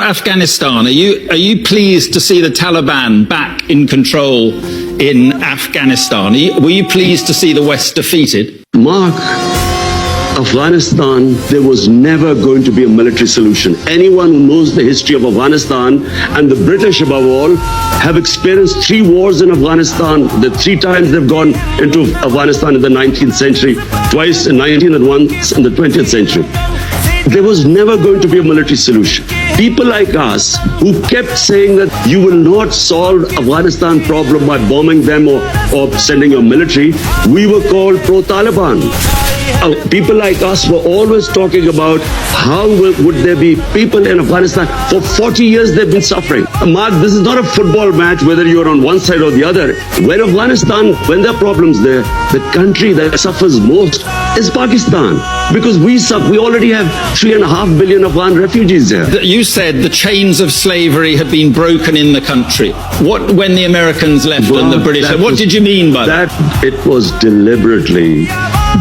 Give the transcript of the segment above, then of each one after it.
Afghanistan, are you pleased to see the Taliban back in control in Afghanistan? Were you pleased to see the West defeated? Mark, Afghanistan, there was never going to be a military solution. Anyone who knows the history of Afghanistan, and the British above all, have experienced 3 wars in Afghanistan. The 3 times they've gone into Afghanistan in the 19th century, twice in 19th and once in the 20th century. There was never going to be a military solution. People like us who kept saying that you will not solve Afghanistan problem by bombing them or sending a military, we were called pro-Taliban. People like us were always talking about how would there be people in Afghanistan. For 40 years they've been suffering. Mark, this is not a football match whether you're on one side or the other. When Afghanistan, when there are problems there, the country that suffers most is Pakistan. Because we already have 3.5 billion Afghan refugees there. You said the chains of slavery had been broken in the country. When the Americans left and the British, what did you mean by that? It was deliberately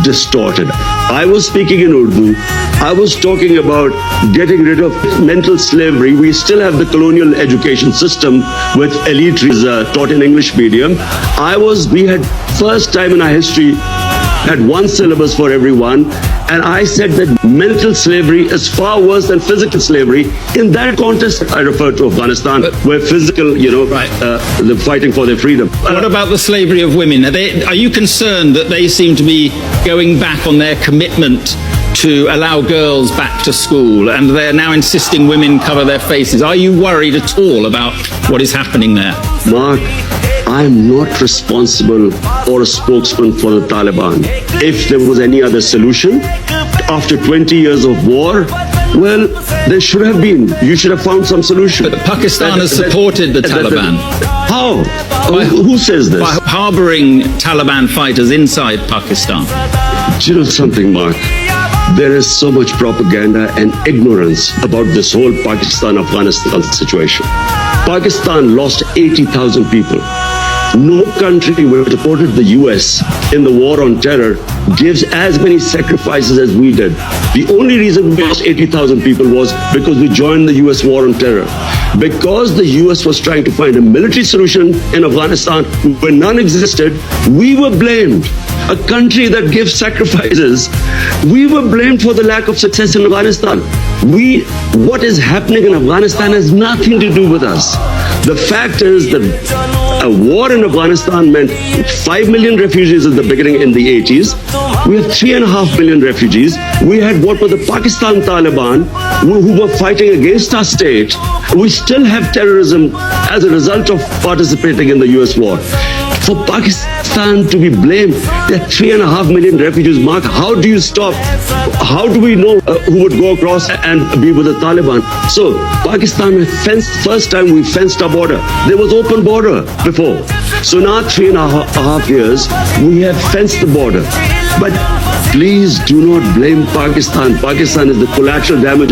distorted. I was speaking in Urdu. I was talking about getting rid of mental slavery. We still have the colonial education system with elite is taught in English medium. We had first time in our history had one syllabus for everyone, and I said that mental slavery is far worse than physical slavery. In that context, I refer to Afghanistan, where physical, they're fighting for their freedom. What about the slavery of women? Are you concerned that they seem to be going back on their commitment to allow girls back to school, and they're now insisting women cover their faces? Are you worried at all about what is happening there? Mark, I'm not responsible or a spokesman for the Taliban. If there was any other solution, after 20 years of war, well, there should have been. You should have found some solution. But Pakistan has supported the Taliban. How? Who says this? By harbouring Taliban fighters inside Pakistan. Do you know something, Mark? There is so much propaganda and ignorance about this whole Pakistan-Afghanistan situation. Pakistan lost 80,000 people. No country which supported the US in the war on terror gives as many sacrifices as we did. The only reason we lost 80,000 people was because we joined the US war on terror. Because the US was trying to find a military solution in Afghanistan where none existed, we were blamed. A country that gives sacrifices, we were blamed for the lack of success in Afghanistan. What is happening in Afghanistan has nothing to do with us. The fact is that a war in Afghanistan meant 5 million refugees at the beginning in the 80s. We have 3.5 million refugees. We had what were the Pakistan Taliban who were fighting against our state. We still have terrorism as a result of participating in the US war. For Pakistan to be blamed, there are 3.5 million refugees. Mark, how do you stop? How do we know who would go across and be with the Taliban? So Pakistan first time we fenced our border. There was open border before. So now 3.5 years, we have fenced the border. But please do not blame Pakistan. Pakistan is the collateral damage.